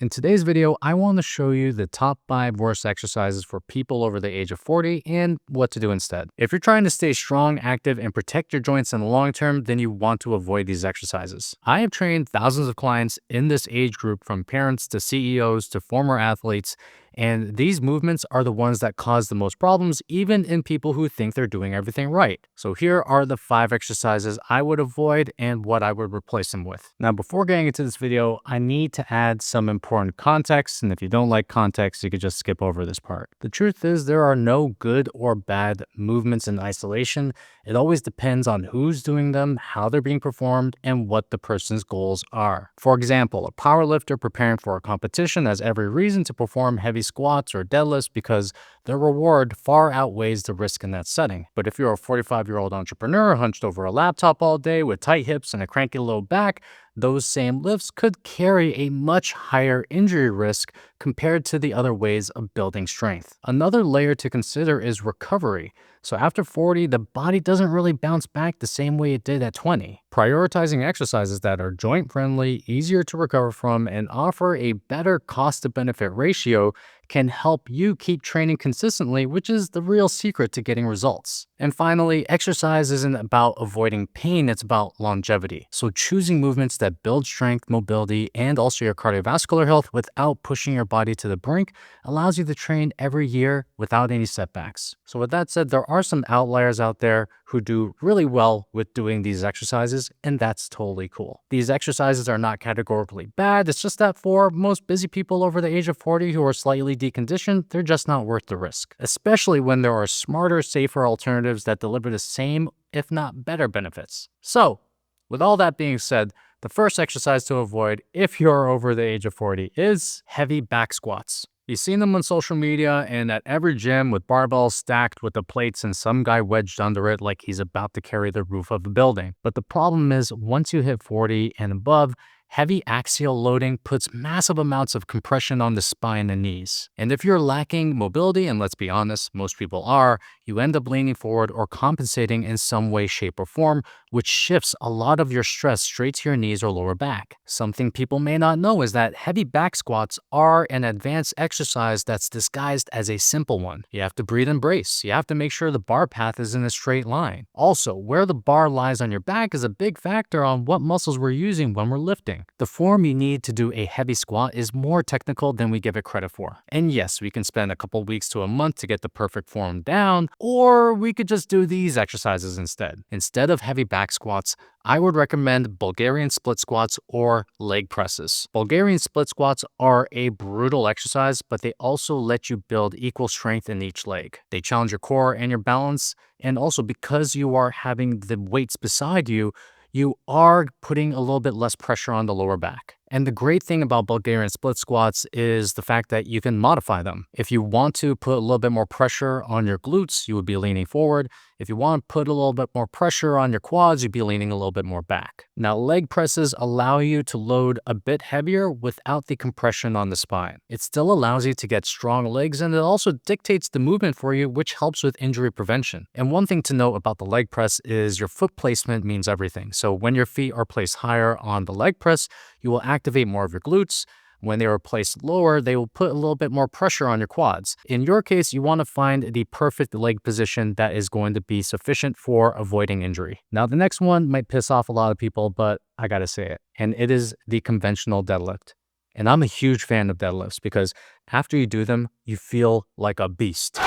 In today's video, I want to show you the top 5 worst exercises for people over the age of 40 and what to do instead. If you're trying to stay strong, active, and protect your joints in the long term, then you want to avoid these exercises. I have trained thousands of clients in this age group, from parents to CEOs to former athletes, and these movements are the ones that cause the most problems, even in people who think they're doing everything right. So here are the 5 exercises I would avoid and what I would replace them with. Now, before getting into this video, I need to add some important context, and if you don't like context, you could just skip over this part. The truth is, there are no good or bad movements in isolation. It always depends on who's doing them, how they're being performed, and what the person's goals are. For example, a powerlifter preparing for a competition has every reason to perform heavy squats or deadlifts because the reward far outweighs the risk in that setting. But if you're a 45-year-old entrepreneur hunched over a laptop all day with tight hips and a cranky low back, those same lifts could carry a much higher injury risk compared to the other ways of building strength. Another layer to consider is recovery. So after 40, the body doesn't really bounce back the same way it did at 20. Prioritizing exercises that are joint-friendly, easier to recover from, and offer a better cost-to-benefit ratio can help you keep training consistently, which is the real secret to getting results. And finally, exercise isn't about avoiding pain, it's about longevity. So choosing movements that build strength, mobility, and also your cardiovascular health without pushing your body to the brink allows you to train every year without any setbacks. So with that said, there are some outliers out there who do really well with doing these exercises, and that's totally cool. These exercises are not categorically bad, it's just that for most busy people over the age of 40 who are slightly deconditioned, they're just not worth the risk, especially when there are smarter, safer alternatives that deliver the same, if not better, benefits. So, with all that being said, the first exercise to avoid if you're over the age of 40 is heavy back squats. You've seen them on social media and at every gym with barbells stacked with the plates and some guy wedged under it like he's about to carry the roof of a building. But the problem is, once you hit 40 and above, heavy axial loading puts massive amounts of compression on the spine and knees. And if you're lacking mobility, and let's be honest, most people are, you end up leaning forward or compensating in some way, shape, or form, which shifts a lot of your stress straight to your knees or lower back. Something people may not know is that heavy back squats are an advanced exercise that's disguised as a simple one. You have to breathe and brace. You have to make sure the bar path is in a straight line. Also, where the bar lies on your back is a big factor on what muscles we're using when we're lifting. The form you need to do a heavy squat is more technical than we give it credit for. And yes, we can spend a couple weeks to a month to get the perfect form down, or we could just do these exercises instead. Instead of heavy back squats, I would recommend Bulgarian split squats or leg presses. Bulgarian split squats are a brutal exercise, but they also let you build equal strength in each leg. They challenge your core and your balance, and also because you are having the weights beside you, you are putting a little bit less pressure on the lower back. And the great thing about Bulgarian split squats is the fact that you can modify them. If you want to put a little bit more pressure on your glutes, you would be leaning forward. If you want to put a little bit more pressure on your quads, you'd be leaning a little bit more back. Now, leg presses allow you to load a bit heavier without the compression on the spine. It still allows you to get strong legs, and it also dictates the movement for you, which helps with injury prevention. And one thing to note about the leg press is your foot placement means everything. So when your feet are placed higher on the leg press, you will activate more of your glutes. When they are placed lower, they will put a little bit more pressure on your quads. In your case, you want to find the perfect leg position that is going to be sufficient for avoiding injury. Now, the next one might piss off a lot of people, but I gotta say it, and it is the conventional deadlift. And I'm a huge fan of deadlifts because after you do them, you feel like a beast.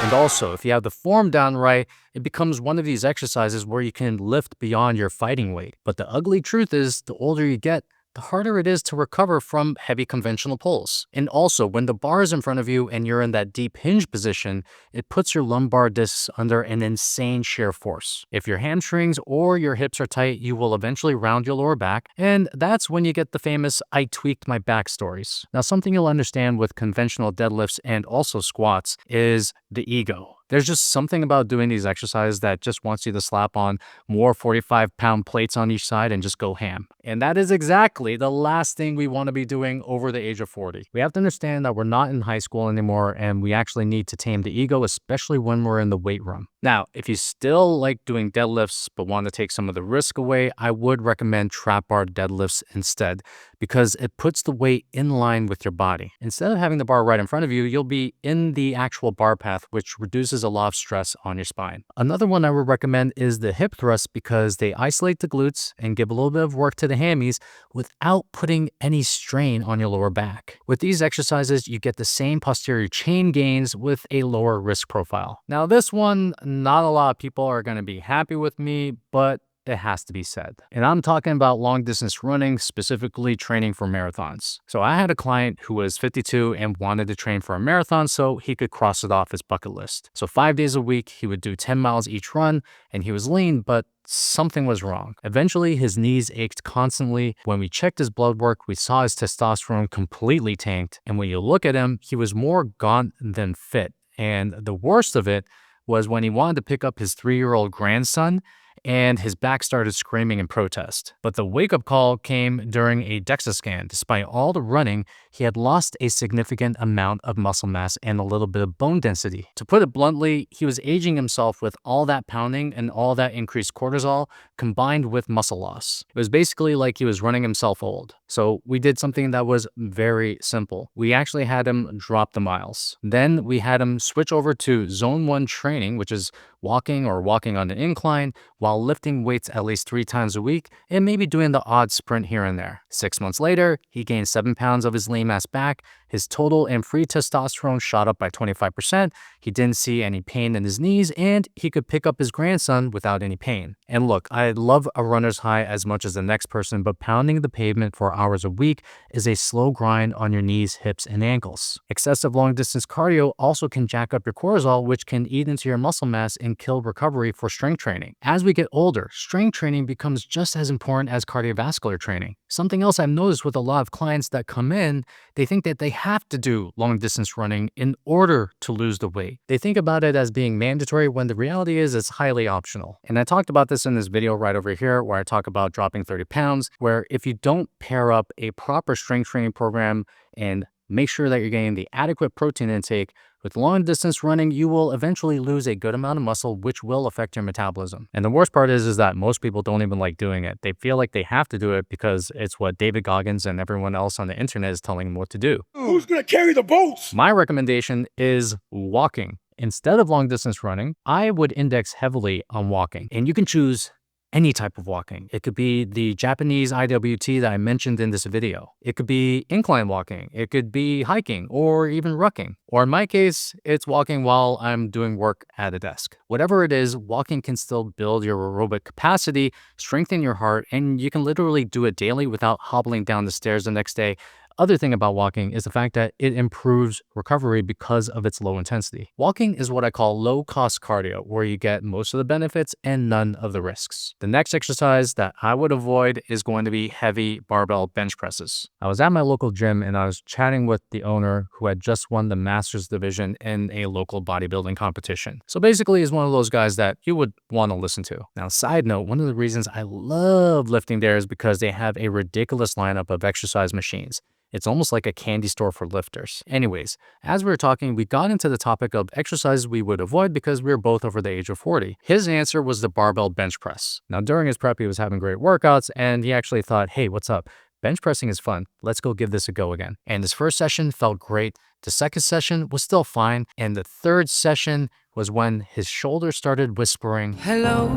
And also, if you have the form down right, it becomes one of these exercises where you can lift beyond your fighting weight. But the ugly truth is, the older you get, the harder it is to recover from heavy conventional pulls. And also, when the bar is in front of you and you're in that deep hinge position, it puts your lumbar discs under an insane shear force. If your hamstrings or your hips are tight, you will eventually round your lower back, and that's when you get the famous "I tweaked my back" stories. Now, something you'll understand with conventional deadlifts and also squats is the ego. There's just something about doing these exercises that just wants you to slap on more 45-pound plates on each side and just go ham. And that is exactly the last thing we want to be doing over the age of 40. We have to understand that we're not in high school anymore, and we actually need to tame the ego, especially when we're in the weight room. Now, if you still like doing deadlifts but want to take some of the risk away, I would recommend trap bar deadlifts instead, because it puts the weight in line with your body. Instead of having the bar right in front of you, you'll be in the actual bar path, which reduces a lot of stress on your spine. Another one I would recommend is the hip thrusts, because they isolate the glutes and give a little bit of work to the hammies without putting any strain on your lower back. With these exercises, you get the same posterior chain gains with a lower risk profile. Now, this one, not a lot of people are going to be happy with me, but it has to be said. And I'm talking about long distance running, specifically training for marathons. So I had a client who was 52 and wanted to train for a marathon so he could cross it off his bucket list. So 5 days a week, he would do 10 miles each run, and he was lean, but something was wrong. Eventually, his knees ached constantly. When we checked his blood work, we saw his testosterone completely tanked. And when you look at him, he was more gaunt than fit. And the worst of it was when he wanted to pick up his 3-year-old grandson, and his back started screaming in protest. But the wake-up call came during a DEXA scan. Despite all the running, he had lost a significant amount of muscle mass and a little bit of bone density. To put it bluntly, he was aging himself with all that pounding and all that increased cortisol combined with muscle loss. It was basically like he was running himself old. So we did something that was very simple. We actually had him drop the miles. Then we had him switch over to zone 1 training, which is walking or walking on an incline while lifting weights at least 3 times a week and maybe doing the odd sprint here and there. 6 months later, he gained 7 pounds of his lean mass back. His total and free testosterone shot up by 25%. He didn't see any pain in his knees, and he could pick up his grandson without any pain. And look, I love a runner's high as much as the next person, but pounding the pavement for hours a week is a slow grind on your knees, hips, and ankles. Excessive long distance cardio also can jack up your cortisol, which can eat into your muscle mass and kill recovery for strength training. As we get older, strength training becomes just as important as cardiovascular training. Something else I've noticed with a lot of clients that come in, they think that they have to do long distance running in order to lose the weight. They think about it as being mandatory when the reality is it's highly optional. And I talked about this in this video right over here where I talk about dropping 30 pounds, where if you don't pair up a proper strength training program and make sure that you're getting the adequate protein intake, with long distance running, you will eventually lose a good amount of muscle, which will affect your metabolism. And the worst part is that most people don't even like doing it. They feel like they have to do it because it's what David Goggins and everyone else on the internet is telling them what to do. Who's gonna carry the boats? My recommendation is walking. Instead of long distance running, I would index heavily on walking. And you can choose any type of walking. It could be the Japanese IWT that I mentioned in this video. It could be incline walking. It could be hiking or even rucking. Or in my case, it's walking while I'm doing work at a desk. Whatever it is, walking can still build your aerobic capacity, strengthen your heart, and you can literally do it daily without hobbling down the stairs the next day. Other thing about walking is the fact that it improves recovery because of its low intensity. Walking is what I call low-cost cardio, where you get most of the benefits and none of the risks. The next exercise that I would avoid is going to be heavy barbell bench presses. I was at my local gym and I was chatting with the owner who had just won the Masters division in a local bodybuilding competition. So basically he's one of those guys that you would want to listen to. Now, side note, one of the reasons I love lifting there is because they have a ridiculous lineup of exercise machines. It's almost like a candy store for lifters. Anyways, as we were talking, we got into the topic of exercises we would avoid because we were both over the age of 40. His answer was the barbell bench press. Now, during his prep, he was having great workouts, and he actually thought, hey, what's up? Bench pressing is fun. Let's go give this a go again. And his first session felt great. The second session was still fine. And the third session was when his shoulders started whispering, "Hello,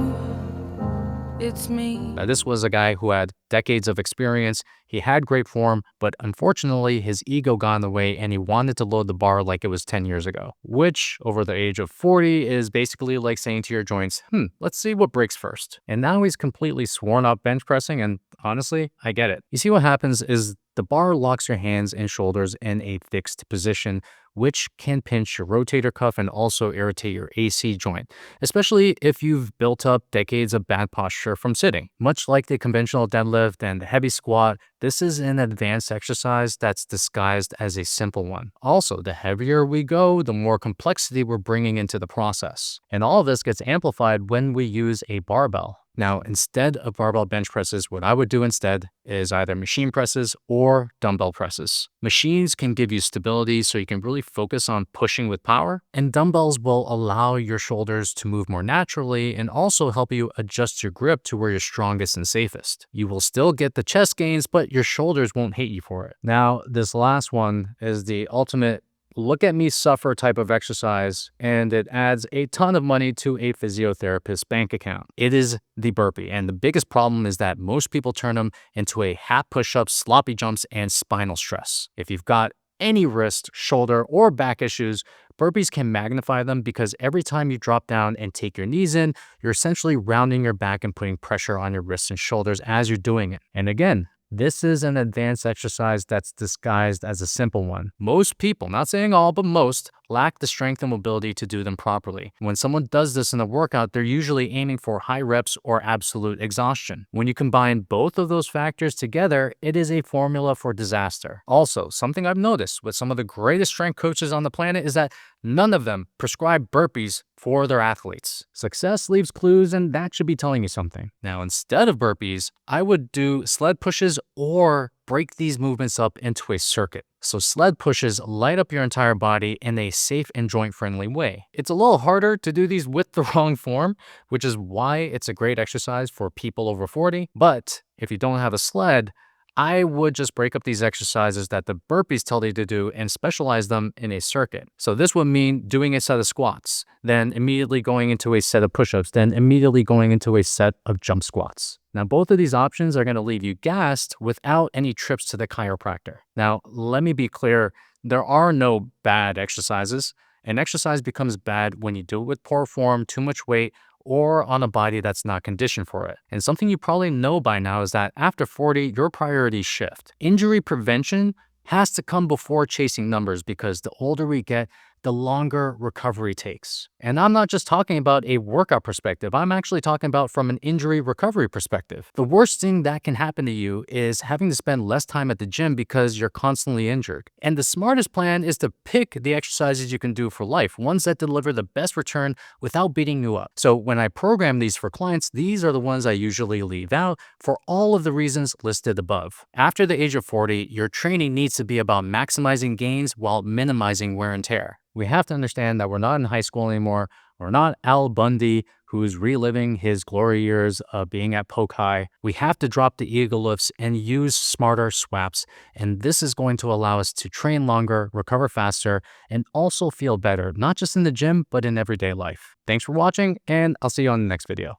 it's me." Now, this was a guy who had decades of experience. He had great form, but unfortunately, his ego got in the way and he wanted to load the bar like it was 10 years ago, which over the age of 40 is basically like saying to your joints, let's see what breaks first. And now he's completely sworn up bench pressing, and honestly, I get it. You see, what happens is the bar locks your hands and shoulders in a fixed position, which can pinch your rotator cuff and also irritate your AC joint, especially if you've built up decades of bad posture from sitting. Much like the conventional deadlift and the heavy squat, This is an advanced exercise that's disguised as a simple one. Also, the heavier we go, the more complexity we're bringing into the process. And all of this gets amplified when we use a barbell. Now, instead of barbell bench presses, what I would do instead is either machine presses or dumbbell presses. Machines can give you stability so you can really focus on pushing with power, and dumbbells will allow your shoulders to move more naturally and also help you adjust your grip to where you're strongest and safest. You will still get the chest gains, but your shoulders won't hate you for it. Now, this last one is the ultimate look at me suffer type of exercise, and it adds a ton of money to a physiotherapist's bank account. It is the burpee, and the biggest problem is that most people turn them into a hat push-ups, sloppy jumps, and spinal stress. If you've got any wrist, shoulder, or back issues, burpees can magnify them because every time you drop down and take your knees in, you're essentially rounding your back and putting pressure on your wrists and shoulders as you're doing it. And again, this is an advanced exercise that's disguised as a simple one. Most people, not saying all, but most, lack the strength and mobility to do them properly. When someone does this in a workout, they're usually aiming for high reps or absolute exhaustion. When you combine both of those factors together, it is a formula for disaster. Also, something I've noticed with some of the greatest strength coaches on the planet is that none of them prescribe burpees for their athletes. Success leaves clues, and that should be telling you something. Now, instead of burpees, I would do sled pushes or break these movements up into a circuit. So sled pushes light up your entire body in a safe and joint-friendly way. It's a little harder to do these with the wrong form, which is why it's a great exercise for people over 40. But if you don't have a sled, I would just break up these exercises that the burpees tell you to do and specialize them in a circuit. So this would mean doing a set of squats, then immediately going into a set of push-ups, then immediately going into a set of jump squats. Now, both of these options are going to leave you gassed without any trips to the chiropractor. Now, let me be clear, there are no bad exercises. An exercise becomes bad when you do it with poor form, too much weight, or on a body that's not conditioned for it. And something you probably know by now is that after 40, your priorities shift. Injury prevention has to come before chasing numbers because the older we get, the longer recovery takes. And I'm not just talking about a workout perspective, I'm actually talking about from an injury recovery perspective. The worst thing that can happen to you is having to spend less time at the gym because you're constantly injured. And the smartest plan is to pick the exercises you can do for life, ones that deliver the best return without beating you up. So when I program these for clients, these are the ones I usually leave out for all of the reasons listed above. After the age of 40, your training needs to be about maximizing gains while minimizing wear and tear. We have to understand that we're not in high school anymore. We're not Al Bundy, who's reliving his glory years of being at Polk High. We have to drop the ego lifts and use smarter swaps. And this is going to allow us to train longer, recover faster, and also feel better, not just in the gym, but in everyday life. Thanks for watching, and I'll see you on the next video.